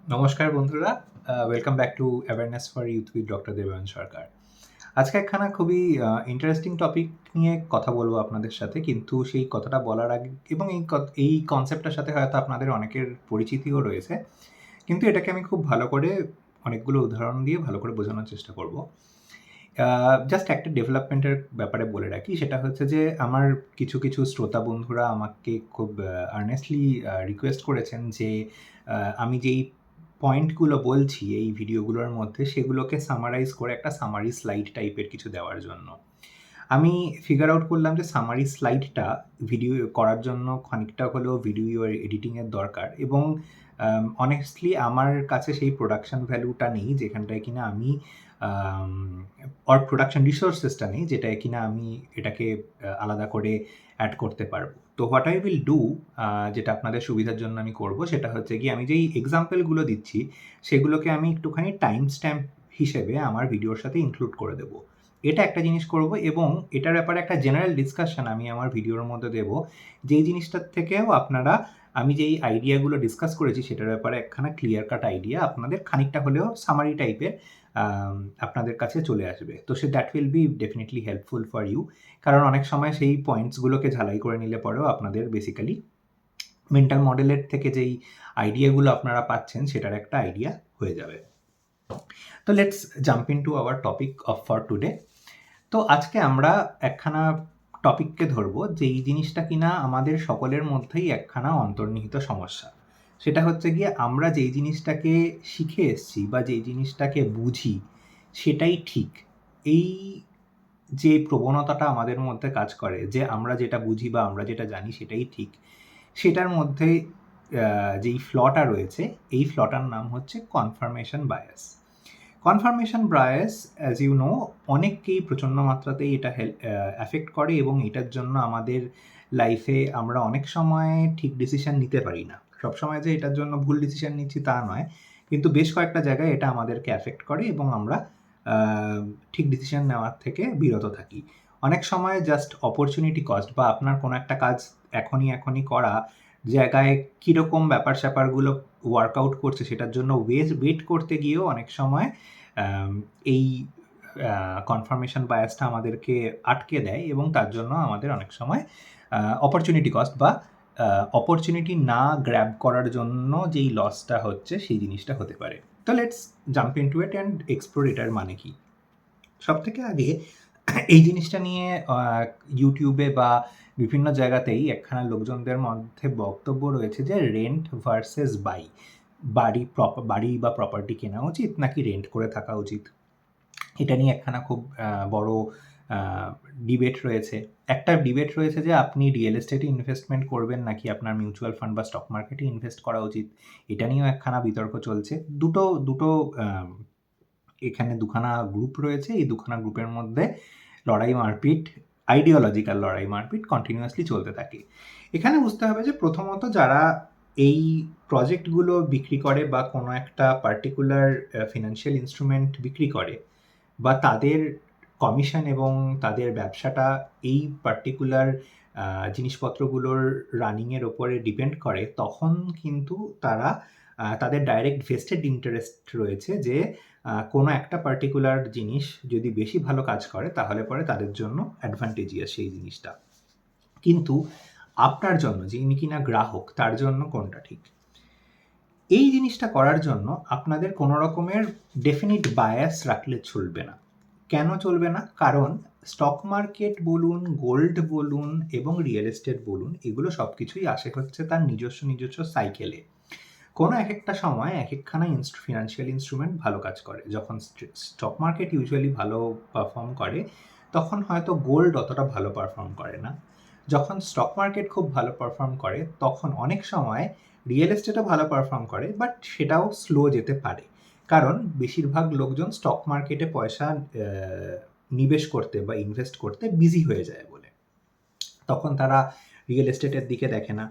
নমস্কার বন্ধুরা, welcome back to awareness for youth with doctor Debayan Sarkar. আজকে একখানা খুবই ইন্টারেস্টিং টপিক নিয়ে কথা বলবো আপনাদের সাথে। কিন্তু সেই কথাটা বলার আগে এবং এই কনসেপ্টটার সাথে হয়তো আপনাদের অনেকের পরিচিতিও রয়েছে। কিন্তু এটাকে আমি খুব ভালো করে অনেকগুলো উদাহরণ দিয়ে ভালো করে বোঝানোর চেষ্টা করব। জাস্ট একটা ডেভেলপমেন্টের ব্যাপারে বলে রাখি। সেটা হচ্ছে যে আমার কিছু শ্রোতা বন্ধুরা আমাকে খুব আর্নেস্টলি রিকোয়েস্ট করেছেন যে আমি যেই পয়েন্টগুলো বলছি এই ভিডিওগুলোর মধ্যে সেগুলোকে সামারাইজ করে একটা সামারি স্লাইড টাইপের কিছু দেওয়ার জন্য। আমি ফিগার আউট করলাম যে সামারি স্লাইডটা ভিডিও করার জন্য খানিকটা হলেও ভিডিও এডিটিংয়ের দরকার এবং অনেস্টলি আমার কাছে সেই প্রোডাকশন ভ্যালুটা নেই যেখানটায় কিনা আমি প্রোডাকশন রিসোর্সেসটা নেই যেটায় কিনা আমি এটাকে আলাদা করে অ্যাড করতে পারবো। তো হোয়াট আই উইল ডু, যেটা আপনাদের সুবিধার জন্য আমি করব সেটা হচ্ছে গিয়ে আমি যেই এক্সাম্পলগুলো দিচ্ছি সেগুলোকে আমি একটুখানি টাইম স্ট্যাম্প হিসেবে আমার ভিডিওর সাথে ইনক্লুড করে দেবো। এটা একটা জিনিস করব এবং এটার ব্যাপারে একটা জেনারেল ডিসকাশন আমি আমার ভিডিওর মধ্যে দেব। যেই জিনিসটার থেকেও আপনারা আমি যেই আইডিয়াগুলো ডিসকাস করেছি সেটার ব্যাপারে একখানা ক্লিয়ার কাট আইডিয়া আপনাদের খানিকটা হলেও সামারি টাইপের আপনাদের কাছে চলে আসবে। তো that will be definitely helpful for you. কারণ অনেক সময় সেই পয়েন্টসগুলোকে ঝালাই করে নিলে পরেও আপনাদের বেসিক্যালি মেন্টাল মডেলের থেকে যেই আইডিয়াগুলো আপনারা পাচ্ছেন সেটার একটা আইডিয়া হয়ে যাবে। তো let's jump in to our topic of for today. তো আজকে আমরা একখানা টপিককে ধরবো যেই জিনিসটা কিনা আমাদের সকলের মধ্যেই একখানা অন্তর্নিহিত সমস্যা। সেটা হচ্ছে গিয়ে আমরা যেই জিনিসটাকে শিখে এসছি বা যেই জিনিসটাকে বুঝি সেটাই ঠিক, এই যে প্রবণতাটা আমাদের মধ্যে কাজ করে যে আমরা যেটা বুঝি বা আমরা যেটা জানি সেটাই ঠিক, সেটার মধ্যে যেই ফ্লটা রয়েছে এই ফ্লটার নাম হচ্ছে confirmation bias. Confirmation bias, as you know, অনেককেই প্রচণ্ড মাত্রাতেই এটা অ্যাফেক্ট করে এবং এটার জন্য আমাদের লাইফে আমরা অনেক সময় ঠিক ডিসিশন নিতে পারি না। সবসময় যে এটার জন্য ভুল ডিসিশন নিচ্ছি তা নয়, কিন্তু বেশ কয়েকটা জায়গায় এটা আমাদেরকে অ্যাফেক্ট করে এবং আমরা ঠিক ডিসিশন নেওয়ার থেকে বিরত থাকি। অনেক সময় জাস্ট অপরচুনিটি কস্ট বা আপনার কোনো একটা কাজ এখনই করা জায়গায় কীরকম ব্যাপার স্যাপারগুলো ওয়ার্কআউট করছে সেটার জন্য ওয়েট করতে গিয়েও অনেক সময় এই কনফার্মেশন বায়াসটা আমাদেরকে আটকে দেয় এবং তার জন্য আমাদের অনেক সময় অপরচুনিটি কস্ট বা অপরচুনিটি না গ্র্যাব করার জন্য যেই লসটা হচ্ছে সেই জিনিসটা হতে পারে। তো let's jump into it and explore এটার মানে কি। সব থেকে আগে এই জিনিসটা নিয়ে ইউটিউবে বা বিভিন্ন জায়গাতেই একখানা লোকজনদের মধ্যে বক্তব্য রয়েছে যে রেন্ট ভার্সেস বাড়ি বা প্রপার্টি কেনা উচিত নাকি রেন্ট করে থাকা উচিত। এটা নিয়ে একখানা খুব বড় ডিবেট রয়েছে। একটা ডিবেট রয়েছে যে আপনি রিয়েল এস্টেটে ইনভেস্টমেন্ট করবেন নাকি আপনার মিউচুয়াল ফান্ড বা স্টক মার্কেটে ইনভেস্ট করা উচিত। এটা নিয়েও একখানা বিতর্ক চলছে। দুটো এখানে দুখানা গ্রুপ রয়েছে। এই দুখানা গ্রুপের মধ্যে লড়াই মারপিট, আইডিওলজিক্যাল লড়াই মারপিট কন্টিনিউয়াসলি চলতে থাকে। এখানে বুঝতে হবে যে প্রথমত যারা এই প্রজেক্টগুলো বিক্রি করে বা কোনো একটা পার্টিকুলার ফিনান্সিয়াল ইনস্ট্রুমেন্ট বিক্রি করে বা তাদের কমিশন এবং তাদের ব্যবসাটা এই পার্টিকুলার জিনিসপত্রগুলোর রানিংয়ের ওপরে ডিপেন্ড করে, তখন কিন্তু তারা তাদের ডাইরেক্ট ভেস্টেড ইন্টারেস্ট রয়েছে যে কোনো একটা পার্টিকুলার জিনিস যদি বেশি ভালো কাজ করে তাহলে পরে তাদের জন্য অ্যাডভান্টেজিয়াস সেই জিনিসটা। কিন্তু আপনার জন্য যিনি কিনা গ্রাহক তার জন্য কোনটা ঠিক? এই জিনিসটা করার জন্য আপনাদের কোনো রকমের ডেফিনিট বায়াস রাখলে চলবে না। কেন চলবে না? কারণ স্টক মার্কেট বলুন, গোল্ড বলুন এবং রিয়েল এস্টেট বলুন, এগুলো সব কিছুই আসে হচ্ছে তার নিজস্ব সাইকেলে। কোনো এক একটা সময় এক একখানা ফিনান্সিয়াল ইনস্ট্রুমেন্ট ভালো কাজ করে। যখন স্টক মার্কেট ইউজুয়ালি ভালো পারফর্ম করে তখন হয়তো গোল্ড অতটা ভালো পারফর্ম করে না। যখন স্টক মার্কেট খুব ভালো পারফর্ম করে তখন অনেক সময় রিয়েল এস্টেটও ভালো পারফর্ম করে, বাট সেটাও স্লো যেতে পারে। কারণ বেশিরভাগ লোকজন স্টক মার্কেটে পয়সা নিবেশ করতে বা ইনভেস্ট করতে বিজি হয়ে যায় বলে তখন তারা রিয়েল এস্টেটের দিকে দেখে না।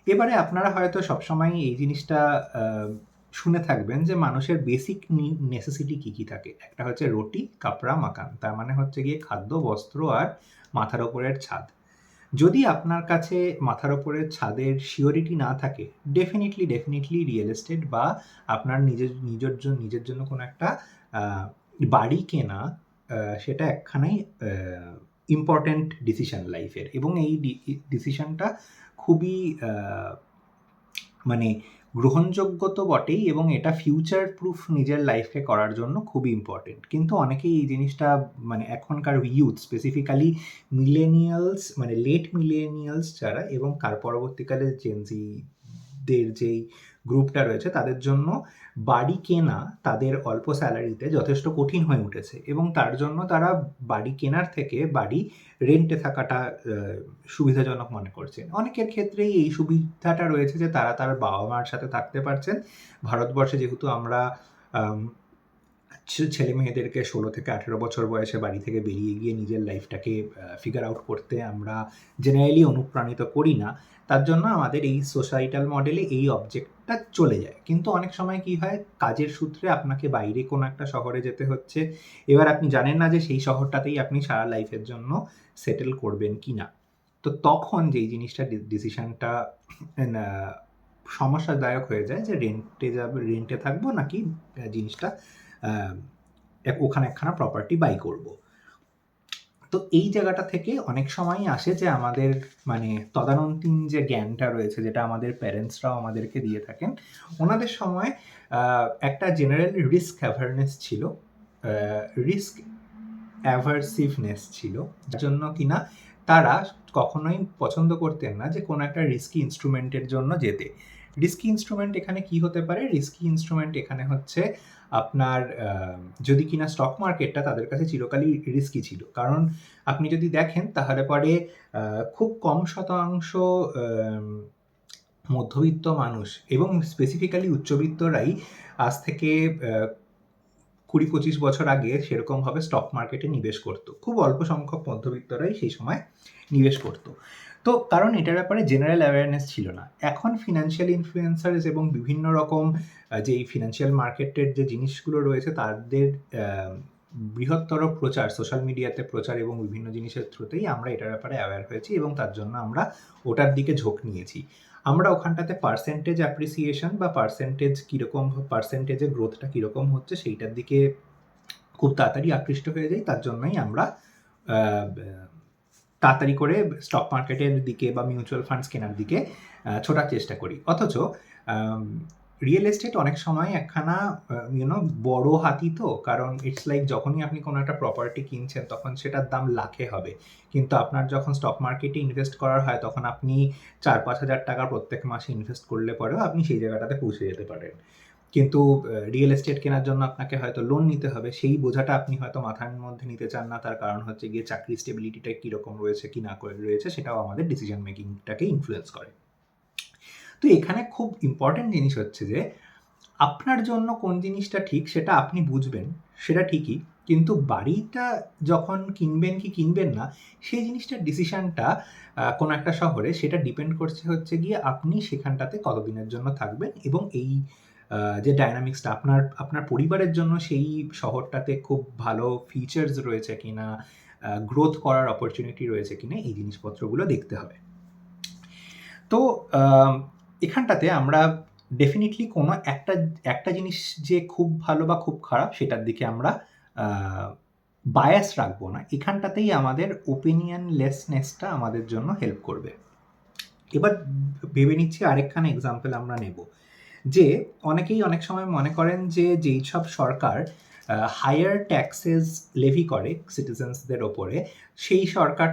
এবারে আপনারা হয়তো সবসময় এই জিনিসটা শুনে থাকবেন যে মানুষের বেসিক নেসেসিটি কী থাকে। একটা হচ্ছে রুটি, কাপড়া, মাকান। তার মানে হচ্ছে গিয়ে খাদ্য, বস্ত্র আর মাথার ওপরের ছাদ। যদি আপনার কাছে মাথার উপরে ছাদের সিওরিটি না থাকে, ডেফিনিটলি রিয়েল এস্টেট বা আপনার নিজের জন্য কোনো একটা বাড়ি কেনা, সেটা একখানাই ইম্পর্ট্যান্ট ডিসিশন লাইফের, এবং এই ডিসিশনটা খুবই মানে গ্রহণযোগ্য তো বটেই, এবং এটা ফিউচার প্রুফ নিজের লাইফকে করার জন্য খুবই ইম্পর্টেন্ট। কিন্তু অনেকেই এই জিনিসটা মানে এখনকার ইউথ, স্পেসিফিক্যালি মিলেনিয়ালস, মানে লেট মিলেনিয়ালস যারা, এবং তার পরবর্তীকালে জেনজিদের যেই গ্রুপটা রয়েছে, তাদের জন্য বাড়ি কেনা তাদের অল্প স্যালারিতে যথেষ্ট কঠিন হয়ে উঠেছে, এবং তার জন্য তারা বাড়ি কেনার থেকে বাড়ি রেন্টে থাকাটা সুবিধাজনক মনে করছেন। অনেকের ক্ষেত্রেই এই সুবিধাটা রয়েছে যে তারা তার বাবা মার সাথে থাকতে পারছেন। ভারতবর্ষে যেহেতু আমরা ছেলে মেয়েদেরকে 16 থেকে 18 বছর বয়সে বাড়ি থেকে বেরিয়ে গিয়ে নিজের লাইফটাকে ফিগার আউট করতে আমরা জেনারেলি অনুপ্রাণিত করি না, তার জন্য আমাদের এই সোসাইটাল মডেলে এই অবজেক্টটা চলে যায়। কিন্তু অনেক সময় কি হয়, কাজের সূত্রে আপনাকে বাইরে কোনো একটা শহরে যেতে হচ্ছে, এবার আপনি জানেন না যে সেই শহরটাতেই আপনি সারা লাইফের জন্য সেটেল করবেন কি না। তো তখন যেই জিনিসটা ডিসিশনটা সমস্যাদায়ক হয়ে যায় যে রেন্টে থাকবো নাকি জিনিসটা ওখানে একখানা প্রপার্টি বাই করব। তো এই জায়গাটা থেকে অনেক সময়ই আসে যে আমাদের মানে তদানীন্তন যে জ্ঞানটা রয়েছে, যেটা আমাদের প্যারেন্টসরাও আমাদেরকে দিয়ে থাকেন, ওনাদের সময় একটা জেনারেল রিস্ক অ্যাভারনেস ছিল, রিস্ক অ্যাভারসিভনেস ছিল, যার জন্য কিনা তারা কখনোই পছন্দ করতেন না যে কোনো একটা রিস্কি ইনস্ট্রুমেন্টের জন্য যেতে। রিস্কি ইনস্ট্রুমেন্ট এখানে কি হতে পারে? রিস্কি ইনস্ট্রুমেন্ট এখানে হচ্ছে আপনার যদি কিনা স্টক মার্কেটটা তাদের কাছে চিরকালই রিস্কি ছিল, কারণ আপনি যদি দেখেন তাহলে পরে খুব কম শতাংশ মধ্যবিত্ত মানুষ এবং স্পেসিফিক্যালি উচ্চবিত্তরাই আজ থেকে 20-25 বছর আগে সেরকমভাবে স্টক মার্কেটে নিবেশ করতো। খুব অল্প সংখ্যক মধ্যবিত্তরাই সেই সময় নিবেশ করতো। তো কারণ এটার ব্যাপারে জেনারেল অ্যাওয়ারনেস ছিল না। এখন ফিনান্সিয়াল ইনফ্লুয়েন্সার্স এবং বিভিন্ন রকম যেই ফিনান্সিয়াল মার্কেটের যে জিনিসগুলো রয়েছে তাদের বৃহত্তর প্রচার, সোশ্যাল মিডিয়াতে প্রচার এবং বিভিন্ন জিনিসের থ্রুতেই আমরা এটার ব্যাপারে অ্যাওয়্যার হয়েছি, এবং তার জন্য আমরা ওটার দিকে ঝোঁক নিয়েছি। আমরা ওখানটাতে পার্সেন্টেজ অ্যাপ্রিসিয়েশন বা পার্সেন্টেজের গ্রোথটা কীরকম হচ্ছে সেইটার দিকে খুব তাড়াতাড়ি আকৃষ্ট হয়ে যাই। তার জন্যই আমরা তাড়াতাড়ি করে স্টক মার্কেটের দিকে বা মিউচুয়াল ফান্ডস কেনার দিকে ছোটার চেষ্টা করি। অথচ রিয়েল এস্টেট অনেক সময় একখানা বড় হাতি, তো কারণ ইটস লাইক যখনই আপনি কোনো একটা প্রপার্টি কিনছেন তখন সেটার দাম লাখে হবে, কিন্তু আপনার যখন স্টক মার্কেটে ইনভেস্ট করার হয় তখন আপনি 4-5 হাজার টাকা প্রত্যেক মাসে ইনভেস্ট করলে পরেও আপনি সেই জায়গাটাতে পৌঁছে যেতে পারেন। কিন্তু রিয়েল এস্টেট কেনার জন্য আপনাকে হয়তো লোন নিতে হবে, সেই বোঝাটা আপনি হয়তো মাথার মধ্যে নিতে চান না, তার কারণ হচ্ছে গিয়ে চাকরি স্টেবিলিটিটা কীরকম রয়েছে কি না করে রয়েছে, সেটাও আমাদের ডিসিশন মেকিংটাকে ইনফ্লুয়েন্স করে। তো এখানে খুব ইম্পর্টেন্ট জিনিস হচ্ছে যে আপনার জন্য কোন জিনিসটা ঠিক সেটা আপনি বুঝবেন, সেটা ঠিকই, কিন্তু বাড়িটা যখন কিনবেন কি কিনবেন না সেই জিনিসটার ডিসিশনটা কোনো একটা শহরে সেটা ডিপেন্ড করছে হচ্ছে গিয়ে আপনি সেখানটাতে কতদিনের জন্য থাকবেন, এবং এই যে ডায়নামিক্সটা আপনার পরিবারের জন্য সেই শহরটাতে খুব ভালো ফিচার্স রয়েছে কিনা, গ্রোথ করার অপরচুনিটি রয়েছে কিনা, এই জিনিসপত্রগুলো দেখতে হবে। তো এখানটাতে আমরা ডেফিনেটলি কোনো একটা জিনিস যে খুব ভালো বা খুব খারাপ সেটার দিকে আমরা বায়াস রাখবো না। এখানটাতেই আমাদের ওপিনিয়নলেসনেসটা আমাদের জন্য হেল্প করবে। এবার ভেবে নিচ্ছি আরেকখানা এক্সাম্পল আমরা নেব, যে অনেকেই অনেক সময় মনে করেন যে যেই সব সরকার হায়ার ট্যাক্সেস লেভি করে সিটিজেন্সদের ওপরে, সেই সরকার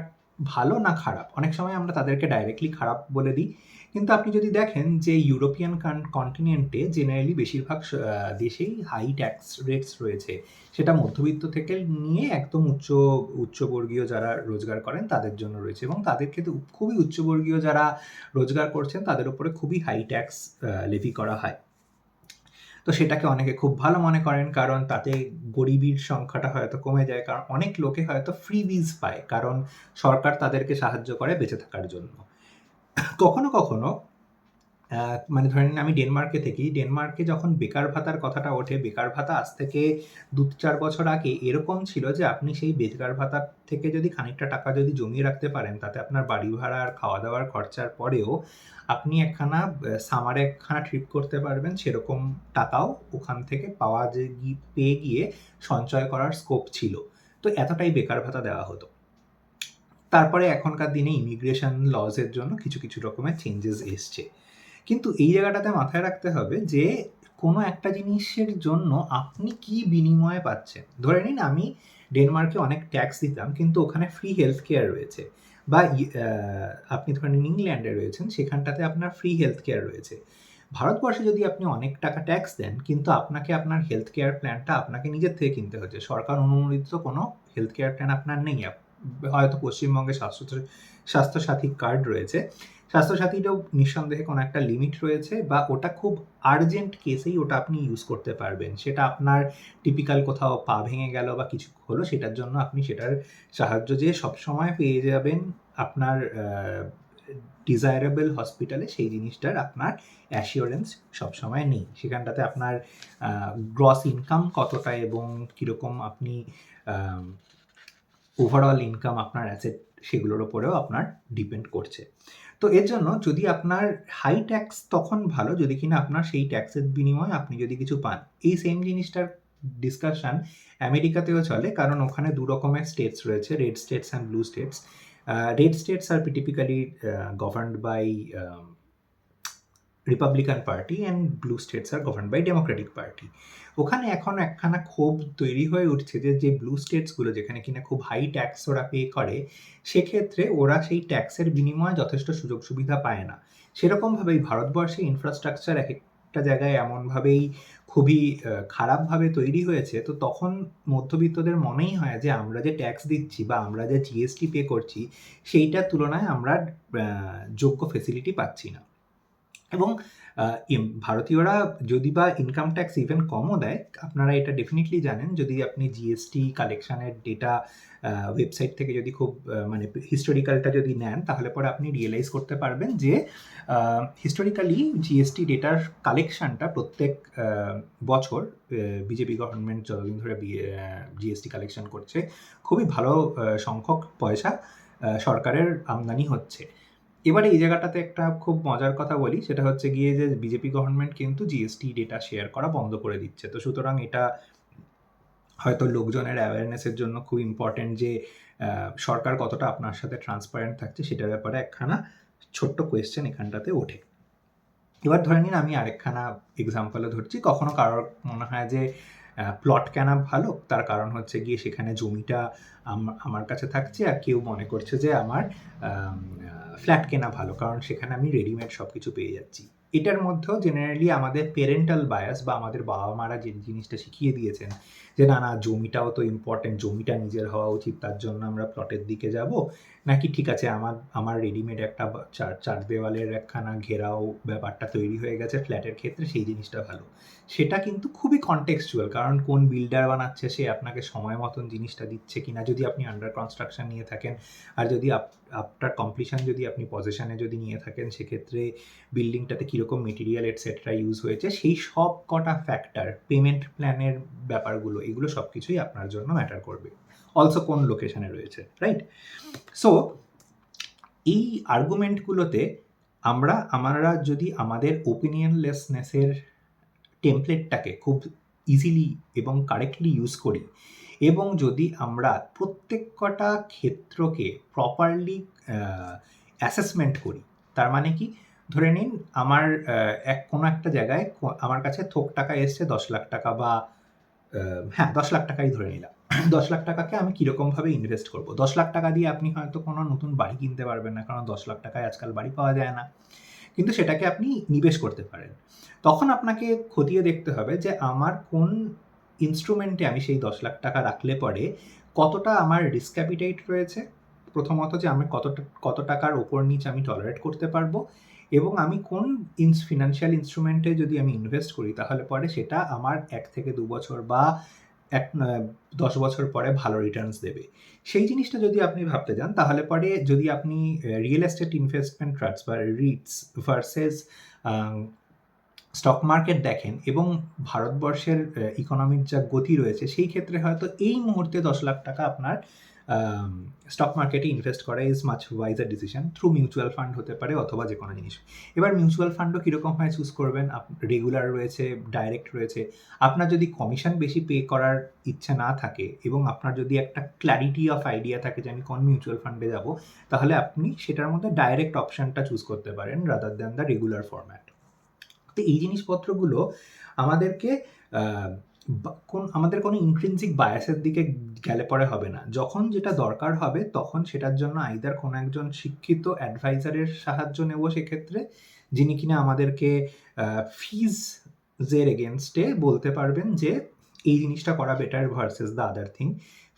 ভালো না খারাপ। অনেক সময় আমরা তাদেরকে ডাইরেক্টলি খারাপ বলে দিই, কিন্তু আপনি যদি দেখেন যে ইউরোপিয়ান কন্টিনেন্টে জেনারেলি বেশিরভাগ দেশেই হাই ট্যাক্স রেটস রয়েছে, সেটা মধ্যবিত্ত থেকে নিয়ে একদম উচ্চবর্গীয় যারা রোজগার করেন তাদের জন্য রয়েছে, এবং তাদের ক্ষেত্রে খুবই উচ্চবর্গীয় যারা রোজগার করছেন তাদের উপরে খুবই হাই ট্যাক্স লেভি করা হয়। তো সেটাকে অনেকে খুব ভালো মনে করেন, কারণ তাতে গরিবীর সংখ্যাটা হয়তো কমে যায়, কারণ অনেক লোকে হয়তো ফ্রিবিজ পায়, কারণ সরকার তাদেরকে সাহায্য করে বেঁচে থাকার জন্য। কখনো কখনো মানে ধরে নিন আমি ডেনমার্কে থাকি। ডেনমার্কে যখন বেকার ভাতার কথাটা ওঠে, বেকার ভাতা আজ থেকে ২-৪ বছর আগে এরকম ছিল যে আপনি সেই বেকার ভাতার থেকে যদি খানিকটা টাকা যদি জমিয়ে রাখতে পারেন, তাতে আপনার বাড়ি ভাড়া আর খাওয়া-দাওয়ার খরচার পরেও আপনি একখানা সামারে একখানা ট্রিপ করতে পারবেন। সেরকম টাকাও ওখান থেকে পাওয়া পেয়ে গিয়ে সঞ্চয় করার স্কোপ ছিল। তো এতটাই বেকার ভাতা দেওয়া হতো। তারপরে এখনকার দিনে ইমিগ্রেশন লজ এর জন্য কিছু রকমের চেঞ্জেস এসছে। কিন্তু এই জায়গাটাতে মাথায় রাখতে হবে যে কোনো একটা জিনিসের জন্য আপনি কি বিনিময়ে পাচ্ছেন। ধরে নিন আমি ডেনমার্কে অনেক ট্যাক্স দিতাম, কিন্তু ওখানে ফ্রি হেলথ কেয়ার রয়েছে, বা আপনি ধরে নিন ইংল্যান্ডে রয়েছেন, সেখানটাতে আপনার ফ্রি হেলথ কেয়ার রয়েছে। ভারতবর্ষে যদি আপনি অনেক টাকা ট্যাক্স দেন, কিন্তু আপনাকে আপনার হেলথ কেয়ার প্ল্যানটা আপনাকে নিজের থেকে কিনতে হচ্ছে। সরকার অনুমোদিত কোনো হেলথ কেয়ার প্ল্যান আপনার নেই। হয়তো পশ্চিমবঙ্গে স্বাস্থ্যসাথী কার্ড রয়েছে। স্বাস্থ্যসাথীটাও নিঃসন্দেহে কোনো একটা লিমিট রয়েছে, বা ওটা খুব আর্জেন্ট কেসেই ওটা আপনি ইউজ করতে পারবেন। সেটা আপনার টিপিক্যাল কোথাও পা ভেঙে গেল বা কিছু হলো, সেটার জন্য আপনি সেটার সাহায্য যে সবসময় পেয়ে যাবেন আপনার ডিজায়ারেবল হসপিটালে, সেই জিনিসটার আপনার অ্যাসিওরেন্স সবসময় নেই। সেখানটাতে আপনার গ্রস ইনকাম কতটা এবং কীরকম আপনি ওভারঅল ইনকাম আপনার অ্যাসেট, সেগুলোর ওপরেও আপনার ডিপেন্ড করছে। তো এর জন্য যদি আপনার হাই ট্যাক্স তখন ভালো যদি কিনা আপনার সেই ট্যাক্সের বিনিময়ে আপনি যদি কিছু পান। এই সেম জিনিসটার ডিসকাশন আমেরিকাতেও চলে, কারণ ওখানে ২ রকমের স্টেটস রয়েছে, red states and blue states. Red states are typically governed by Republican party and blue states are governed by Democratic party. ওখানে এখন একখানা ক্ষোভ তৈরি হয়ে উঠছে যে ব্লু স্টেটসগুলো যেখানে কিনা খুব হাই ট্যাক্স ওরা পে করে, সেক্ষেত্রে ওরা সেই ট্যাক্সের বিনিময়ে যথেষ্ট সুযোগ সুবিধা পায় না। সেরকমভাবেই ভারতবর্ষে ইনফ্রাস্ট্রাকচার এক একটা জায়গায় এমনভাবেই খুবই খারাপভাবে তৈরি হয়েছে, তো তখন মধ্যবিত্তদের মনেই হয় যে আমরা যে ট্যাক্স দিচ্ছি বা আমরা যে জিএসটি পে করছি, সেইটার তুলনায় আমরা যোগ্য ফেসিলিটি পাচ্ছি না। এবং ভারতীয়রা যদি বা ইনকাম ট্যাক্স ইভেন কমও দেয়, আপনারা এটা ডেফিনেটলি জানেন, যদি আপনি জিএসটি কালেকশনের ডেটা ওয়েবসাইট থেকে যদি খুব মানে হিস্টোরিক্যালটা যদি নেন, তাহলে পরে আপনি রিয়েলাইজ করতে পারবেন যে হিস্টোরিক্যালি জিএসটি ডেটার কালেকশনটা প্রত্যেক বছর বিজেপি গভর্নমেন্ট যতদিন ধরে জিএসটি কালেকশন করছে, খুবই ভালো সংখ্যক পয়সা সরকারের আমদানি হচ্ছে। এবারে এই জায়গাটাতে একটা খুব মজার কথা বলি, সেটা হচ্ছে গিয়ে যে বিজেপি গভর্নমেন্ট কিন্তু জিএসটি ডেটা শেয়ার করা বন্ধ করে দিচ্ছে। তো সুতরাং এটা হয়তো লোকজনের অ্যাওয়ারনেসের জন্য খুব ইম্পর্টেন্ট যে সরকার কতটা আপনার সাথে ট্রান্সপারেন্ট থাকছে, সেটার ব্যাপারে একখানা ছোট্ট কোয়েশ্চেন এখানটাতে ওঠে। এবার ধরে নিন আমি আরেকখানা এক্সাম্পলও ধরছি। কখনো কারোর মনে হয় যে প্লট কেনা ভালো, তার কারণ হচ্ছে গিয়ে সেখানে জমিটা আমার কাছে থাকছে, আর কেউ মনে করছে যে আমার ফ্ল্যাট কেনা ভালো, কারণ সেখানে আমি রেডিমেড সব কিছু পেয়ে যাচ্ছি। এটার মধ্যেও জেনারেলি আমাদের পেরেন্টাল বায়াস বা আমাদের বাবা মারা যে জিনিসটা শিখিয়ে দিয়েছেন যে না জমিটাও তো ইম্পর্টেন্ট, জমিটা নিজের হওয়া উচিত, তার জন্য আমরা প্লটের দিকে যাব, নাকি ঠিক আছে আমার রেডিমেড একটা চার দেওয়ালের একখানা ঘেরাও ব্যাপারটা তৈরি হয়ে গেছে ফ্ল্যাটের ক্ষেত্রে, সেই জিনিসটা ভালো। সেটা কিন্তু খুবই কনটেক্সচুয়াল, কারণ কোন বিল্ডার বানাচ্ছে, সে আপনাকে সময় মতন জিনিসটা দিচ্ছে কিনা, যদি আপনি আন্ডার কনস্ট্রাকশন নিয়ে থাকেন, আর যদি আফটার কমপ্লিশন যদি আপনি পজেশনে যদি নিয়ে থাকেন, সেক্ষেত্রে বিল্ডিংটাতে কীরকম মেটেরিয়াল এটসেট্রা ইউজ হয়েছে, সেই সব কটা ফ্যাক্টর, পেমেন্ট প্ল্যানের ব্যাপারগুলো, এগুলো সব কিছুই আপনার জন্য ম্যাটার করবে। অলসো কোন লোকেশনে রয়েছে, রাইট? সো এই আর্গুমেন্টগুলোতে আমরা যদি আমাদের ওপিনিয়নলেসনেসের টেমপ্লেটটাকে খুব ইজিলি এবং কারেক্টলি ইউজ করি, এবং যদি আমরা প্রত্যেক কটা ক্ষেত্রকে প্রপারলি অ্যাসেসমেন্ট করি, তার মানে কি, ধরে নিন আমার কোনো একটা জায়গায় আমার কাছে থোক টাকা এসছে 10 লাখ টাকা, বা 10 লাখ টাকাই ধরে নিলাম। 10 লাখ টাকাকে আমি কীরকমভাবে ইনভেস্ট করব? 10 লাখ টাকা দিয়ে আপনি হয়তো কোনো নতুন বাড়ি কিনতে পারবেন না, কারণ 10 লাখ টাকায় আজকাল বাড়ি পাওয়া যায় না। কিন্তু সেটাকে আপনি নিবেশ করতে পারেন। তখন আপনাকে খতিয়ে দেখতে হবে যে আমার কোন ইনস্ট্রুমেন্টে আমি সেই 10 লাখ টাকা রাখলে পরে কতটা আমার রিস্ক অ্যাপিটাইট রয়েছে, প্রথমত যে আমি কত টাকার ওপর নিচ আমি টলারেট করতে পারবো, এবং আমি কোন ফিনান্সিয়াল ইনস্ট্রুমেন্টে যদি আমি ইনভেস্ট করি, তাহলে পরে সেটা আমার 1 থেকে 2 বছর বা 10 বছর পরে ভালো রিটার্নস দেবে। সেই জিনিসটা যদি আপনি ভাবতে যান তাহলে পরে যদি আপনি রিয়েল এস্টেট ইনভেস্টমেন্ট ট্রাস্ট বা রিটস ভার্সেস স্টক মার্কেট দেখেন এবং ভারতবর্ষের ইকোনমির যা গতি রয়েছে সেই ক্ষেত্রে হয়তো এই মুহূর্তে 10 লাখ টাকা আপনার স্টক মার্কেটে ইনভেস্ট করা is much wiser decision through mutual fund হতে পারে অথবা যে কোনো জিনিস। এবার মিউচুয়াল ফান্ডও কীরকম হয় চুজ করবেন, রেগুলার রয়েছে, ডাইরেক্ট রয়েছে। আপনার যদি কমিশন বেশি পে করার ইচ্ছা না থাকে এবং আপনার যদি একটা ক্ল্যারিটি অফ আইডিয়া থাকে যে আমি কোন মিউচুয়াল ফান্ডে যাব, তাহলে আপনি সেটার মধ্যে ডাইরেক্ট অপশানটা চুজ করতে পারেন rather than the regular format. তো এই জিনিসপত্রগুলো আমাদেরকে আমাদের কোনো ইন্ট্রিনসিক বায়াসের দিকে গেলে পরে হবে না। যখন যেটা দরকার হবে তখন সেটার জন্য আইদার কোনো একজন শিক্ষিত অ্যাডভাইজারের সাহায্য নেব সেক্ষেত্রে, যিনি কিনা আমাদেরকে ফিজের এগেনস্টে বলতে পারবেন যে এই জিনিসটা করা better versus the other thing.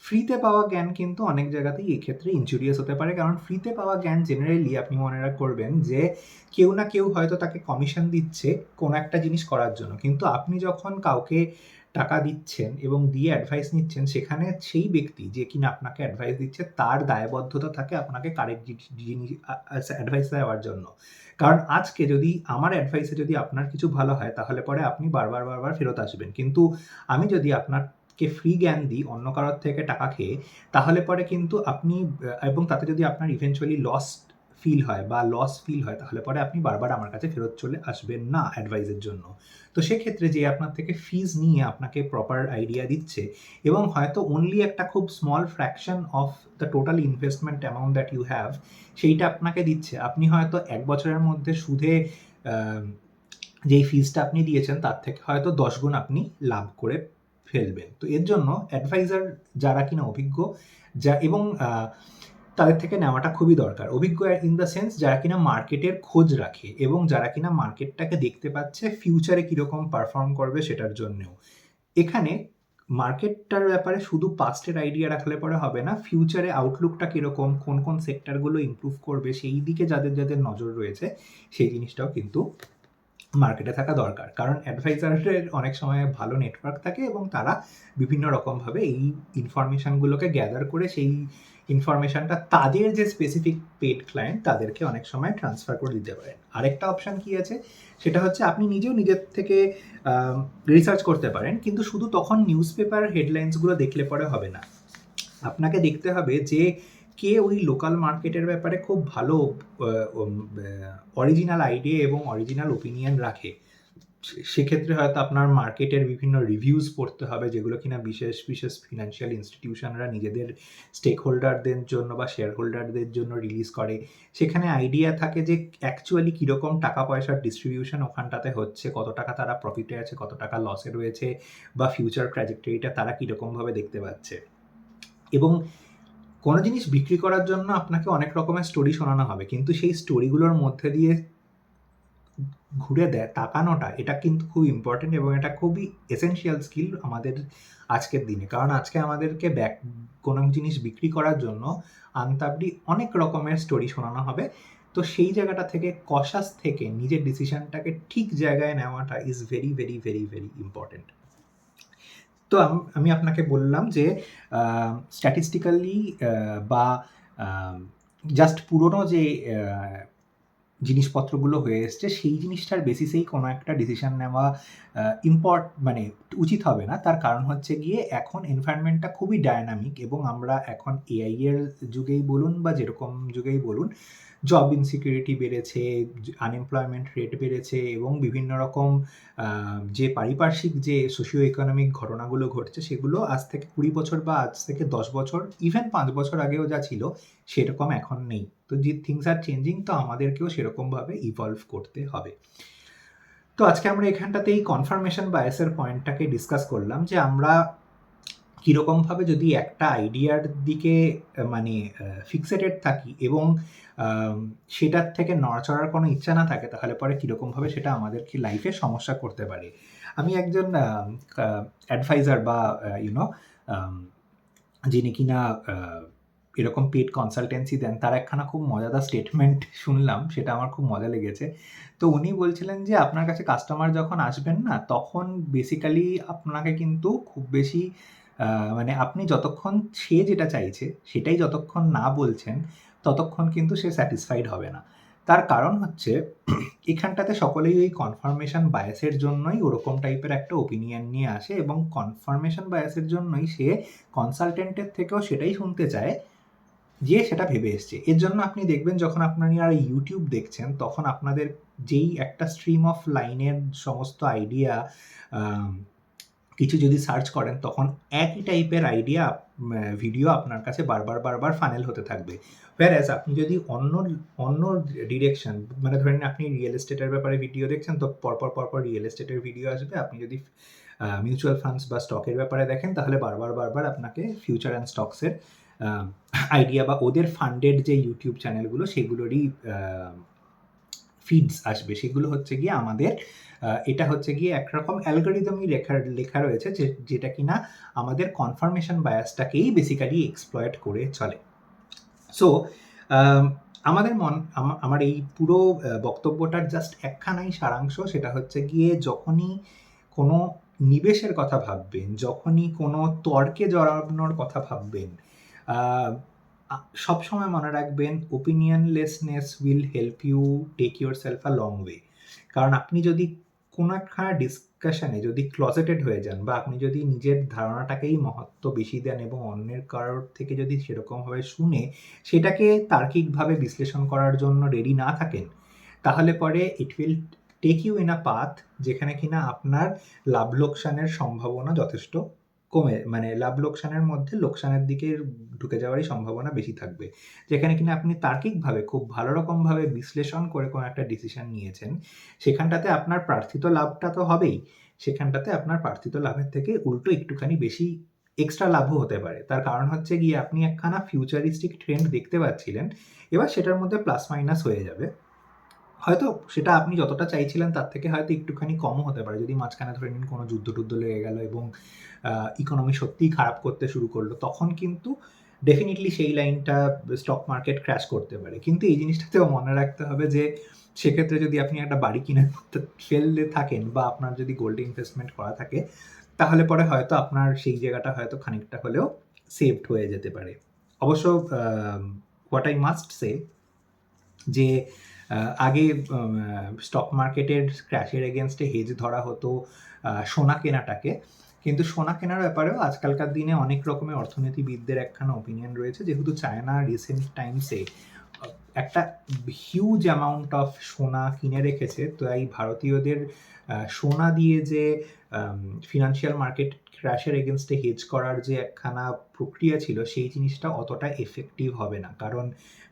ফ্রিতে পাওয়া জ্ঞান কিন্তু অনেক জায়গাতেই এক্ষেত্রে ইনজুরিয়াস হতে পারে, কারণ ফ্রিতে পাওয়া জ্ঞান জেনারেলি আপনি মনে করবেন যে কেউ না কেউ হয়তো তাকে কমিশন দিচ্ছে কোনো একটা জিনিস করার জন্য, কিন্তু আপনি যখন কাউকে টাকা দিচ্ছেন এবং দিয়ে অ্যাডভাইস নিচ্ছেন সেখানে সেই ব্যক্তি যে কিনা আপনাকে অ্যাডভাইস দিচ্ছে তার দায়বদ্ধতা থাকে আপনাকে কারেক্ট জিনিস অ্যাডভাইস দেওয়ার জন্য। কারণ আজকে যদি আমার অ্যাডভাইসে যদি আপনার কিছু ভালো হয় তাহলে পরে আপনি বারবার ফেরত আসবেন, কিন্তু আমি যদি আপনাকে ফ্রি জ্ঞান দিই অন্য কারোর থেকে টাকা খেয়ে, তাহলে পরে কিন্তু আপনি এবং তাতে যদি আপনার ইভেনচুয়ালি লস ফিল হয় তাহলে পরে আপনি বারবার আমার কাছে ফেরত চলে আসবেন না অ্যাডভাইসের জন্য। তো সেক্ষেত্রে যে আপনার থেকে ফিজ নিয়ে আপনাকে প্রপার আইডিয়া দিচ্ছে এবং হয়তো অনলি একটা খুব small fraction of the total investment amount that you have সেইটা আপনাকে দিচ্ছে, আপনি হয়তো 1 বছরের মধ্যে সুদে যেই ফিজটা আপনি দিয়েছেন তার থেকে হয়তো 10 গুণ আপনি লাভ করে ফেলবেন। তো এর জন্য অ্যাডভাইজার যারা কিনা অভিজ্ঞ এবং তাদের থেকে নেওয়াটা খুবই দরকার। অভিজ্ঞ ইন দ্য সেন্স যারা কিনা মার্কেটের খোঁজ রাখে এবং যারা কিনা মার্কেটটাকে দেখতে পাচ্ছে ফিউচারে কীরকম পারফর্ম করবে সেটার জন্যেও। এখানে মার্কেটটার ব্যাপারে শুধু পাস্টের আইডিয়া রাখলে পরে হবে না, ফিউচারে আউটলুকটা কীরকম, কোন সেক্টরগুলো ইমপ্রুভ করবে সেই দিকে যাদের নজর রয়েছে সেই জিনিসটাও কিন্তু মার্কেটে থাকা দরকার। কারণ অ্যাডভাইজারের অনেক সময় ভালো নেটওয়ার্ক থাকে এবং তারা বিভিন্ন রকমভাবে এই ইনফরমেশানগুলোকে গ্যাদার করে সেই ইনফরমেশানটা তাদের যে স্পেসিফিক পেড ক্লায়েন্ট তাদেরকে অনেক সময় ট্রান্সফার করে দিতে পারেন। আরেকটা অপশান কি আছে সেটা হচ্ছে আপনি নিজেও নিজের থেকে রিসার্চ করতে পারেন, কিন্তু শুধু তখন নিউজ পেপার হেডলাইন্সগুলো দেখলে পরে হবে না। আপনাকে দেখতে হবে যে কে ওই লোকাল মার্কেটের ব্যাপারে খুব ভালো অরিজিনাল আইডিয়া এবং অরিজিনাল ওপিনিয়ন রাখে। সেক্ষেত্রে হয়তো আপনার মার্কেটের বিভিন্ন রিভিউজ পড়তে হবে যেগুলো কিনা বিশেষ ফিনান্সিয়াল ইনস্টিটিউশনরা নিজেদের স্টেক হোল্ডারদের জন্য বা শেয়ার হোল্ডারদের জন্য রিলিজ করে। সেখানে আইডিয়া থাকে যে অ্যাকচুয়ালি কীরকম টাকা পয়সার ডিস্ট্রিবিউশন ওখানটাতে হচ্ছে, কত টাকা তারা প্রফিটে আছে, কত টাকা লসে রয়েছে, বা ফিউচার ট্র্যাজেক্টরিটা তারা কীরকমভাবে দেখতে পাচ্ছে। এবং কোনো জিনিস বিক্রি করার জন্য আপনাকে অনেক রকমের স্টোরি শোনানো হবে, কিন্তু সেই স্টোরিগুলোর মধ্যে দিয়ে ঘুরে তাকানোটা এটা কিন্তু খুব ইম্পর্টেন্ট এবং এটা খুবই এসেনশিয়াল স্কিল আমাদের আজকের দিনে। কারণ আজকে আমাদেরকে কোনো জিনিস বিক্রি করার জন্য আনতাবড়ি অনেক রকমের স্টোরি শোনানো হবে। তো সেই জায়গাটা থেকে কশাস থেকে নিজের ডিসিশনটাকে ঠিক জায়গায় নেওয়াটা is very very very very important. তো আমি আপনাকে বললাম যে স্ট্যাটিস্টিক্যালি বা জাস্ট পুরোনো যে জিনিসপত্রগুলো হয়ে এসছে সেই জিনিসটার বেসিসেই কোনো একটা ডিসিশন নেওয়া মানে উচিত হবে না। তার কারণ হচ্ছে গিয়ে এখন এনভায়রনমেন্টটা খুবই ডায়নামিক এবং আমরা এখন এআই এর যুগেই বলুন বা যেরকম যুগেই বলুন, জব ইনসিকিউরিটি বেড়েছে, আনএমপ্লয়মেন্ট রেট বেড়েছে এবং বিভিন্ন রকম যে পারিপার্শ্বিক যে সোশিও ইকোনমিক ঘটনাগুলো ঘটছে সেগুলো আজ থেকে 20 বছর বা আজ থেকে 10 বছর ইভেন 5 বছর আগেও যা ছিল সেরকম এখন নেই। তো যে থিংস আর চেঞ্জিং, তো আমাদেরকেও সেরকমভাবে ইভলভ করতে হবে। তো আজকে আমরা এখানটাতেই কনফার্মেশন বায়াসের পয়েন্টটাকে ডিসকাস করলাম যে আমরা কীরকমভাবে যদি একটা আইডিয়ার দিকে মানে ফিক্সেটেড থাকি এবং সেটার থেকে নড়াচড়ার কোনো ইচ্ছা না থাকে তাহলে পরে কীরকমভাবে সেটা আমাদেরকে লাইফে সমস্যা করতে পারে। আমি একজন অ্যাডভাইজার বা যিনি কিনা এরকম পেড কনসালটেন্সি দেন তার একখানা খুব মজাদার স্টেটমেন্ট শুনলাম, সেটা আমার খুব মজা লেগেছে। তো উনি বলছিলেন যে আপনার কাছে কাস্টমার যখন আসবেন না তখন বেসিক্যালি আপনাকে কিন্তু খুব বেশি মানে আপনি যতক্ষণ সে যেটা চাইছে সেটাই যতক্ষণ না বলছেন, ততক্ষণ কিন্তু সে স্যাটিসফাইড হবে না। তার কারণ হচ্ছে এখানটাতে সকলেই ওই কনফার্মেশন বায়াসের জন্যই ওরকম টাইপের একটা ওপিনিয়ন নিয়ে আসে এবং কনফার্মেশন বায়াসের জন্যই সে কনসালটেন্টের থেকেও সেটাই শুনতে চায় যে সেটা ভেবে এসছে। এর জন্য আপনি দেখবেন যখন আপনারা YouTube দেখছেন তখন আপনাদের যেই একটা স্ট্রিম অফ লাইনের সমস্ত আইডিয়া কিছু যদি সার্চ করেন তখন একই টাইপের আইডিয়া ভিডিও আপনার কাছে বারবার ফানেল হতে থাকবে। whereas আপনি যদি অন্য ডিরেকশন মানে ধরেন আপনি রিয়েল এস্টেটের ব্যাপারে ভিডিও দেখছেন তো পরপর রিয়েল এস্টেটের ভিডিও আসবে। আপনি যদি মিউচুয়াল ফান্ডস বা স্টকের ব্যাপারে দেখেন তাহলে বারবার আপনাকে ফিউচার অ্যান্ড স্টকসের আইডিয়া বা ওদের ফান্ডেড যে ইউটিউব চ্যানেলগুলো সেগুলোরই ফিডস আসবে। সেগুলো হচ্ছে গিয়ে আমাদের এটা হচ্ছে গিয়ে একরকম অ্যালগরিদমই লেখা রয়েছে যেটা কিনা আমাদের কনফার্মেশন বায়াসটাকেই বেসিক্যালি এক্সপ্লয়েট করে চলে। সো আমার এই পুরো বক্তব্যটার জাস্ট একখানাই সারাংশ, সেটা হচ্ছে গিয়ে যখনই কোনো নিবেশের কথা ভাববেন, যখনই কোনো তর্কে জড়ানোর কথা ভাববেন, সবসময় মনে রাখবেন opinionlessness will help you take yourself a long way. কারণ আপনি যদি কোনো একখানা ডিসকাশনে যদি ক্লজেটেড হয়ে যান বা আপনি যদি নিজের ধারণাটাকেই মহত্ব বেশি দেন এবং অন্যের কারোর থেকে যদি সেরকমভাবে শুনে সেটাকে তার্কিকভাবে বিশ্লেষণ করার জন্য রেডি না থাকেন, তাহলে পরে it will take you in a path যেখানে কিনা আপনার লাভ লোকসানের সম্ভাবনা যথেষ্ট মানে লাভ লোকসানের মধ্যে লোকসানের দিকে ঢুকে যাওয়ারই সম্ভাবনা বেশি থাকবে। যেখানে কিনা আপনি তার্কিকভাবে খুব ভালো রকমভাবে বিশ্লেষণ করে কোনো একটা ডিসিশন নিয়েছেন, সেখানটাতে আপনার প্রার্থিত লাভটা তো হবেই, সেখানটাতে আপনার প্রার্থিত লাভের থেকে উল্টো একটুখানি বেশি এক্সট্রা লাভও হতে পারে। তার কারণ হচ্ছে গিয়ে আপনি একখানা ফিউচারিস্টিক ট্রেন্ড দেখতে পাচ্ছিলেন, এবার সেটার মধ্যে প্লাস মাইনাস হয়ে যাবে। হয়তো সেটা আপনি যতটা চাইছিলেন তার থেকে হয়তো একটুখানি কমও হতে পারে। যদি মাঝখানে ধরে নিন কোনো যুদ্ধ-টুদ্ধ লেগে গেল এবং ইকোনমি সত্যিই খারাপ করতে শুরু করলো, তখন কিন্তু ডেফিনিটলি সেই লাইনটা স্টক মার্কেট ক্র্যাশ করতে পারে। কিন্তু এই জিনিসটাতেও মনে রাখতে হবে যে সেক্ষেত্রে যদি আপনি একটা বাড়ি কিনে ফেলে থাকেন বা আপনার যদি গোল্ডে ইনভেস্টমেন্ট করা থাকে, তাহলে পরে হয়তো আপনার সেই জায়গাটা হয়তো খানিকটা হলেও সেভড হয়ে যেতে পারে। অবশ্য হোয়াট আই মাস্ট সে যে আগে স্টক মার্কেটের ক্র্যাশের এগেনস্টে হেজ ধরা হতো সোনা কেনাটাকে, কিন্তু সোনা কেনার ব্যাপারেও আজকালকার দিনে অনেক রকমের অর্থনীতিবিদদের একখানা ওপিনিয়ন রয়েছে। যেহেতু চায়না রিসেন্ট টাইমসে একটা হিউজ অ্যামাউন্ট অফ সোনা কিনে রেখেছে, তো এই ভারতীয়দের সোনা দিয়ে যে ফিনান্সিয়াল মার্কেট ক্র্যাশের এগেনস্টে হেজ করার যে একখানা প্রক্রিয়া ছিল সেই জিনিসটা অতটা এফেক্টিভ হবে না, কারণ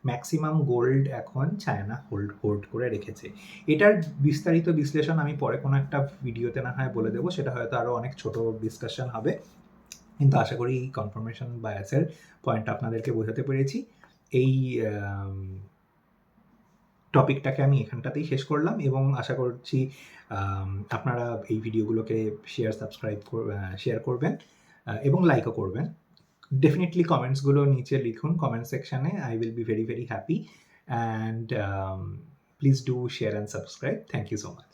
ম্যাক্সিমাম গোল্ড এখন চায়না হোল্ড করে রেখেছে। এটার বিস্তারিত বিশ্লেষণ আমি পরে কোনো একটা ভিডিওতে না হয় বলে দেবো, সেটা হয়তো আরও অনেক ছোট ডিসকাশন হবে, কিন্তু আশা করি এই কনফার্মেশন বায়াসের পয়েন্টটা আপনাদেরকে বোঝাতে পেরেছি। এই টপিকটাকে আমি এখানটাতেই শেষ করলাম এবং আশা করছি আপনারা এই ভিডিওগুলোকে শেয়ার করবেন এবং লাইকও করবেন। ডেফিনেটলি কমেন্টসগুলো নিচে লিখুন কমেন্ট সেকশনে। I will be very happy and please do share and subscribe. Thank you so much.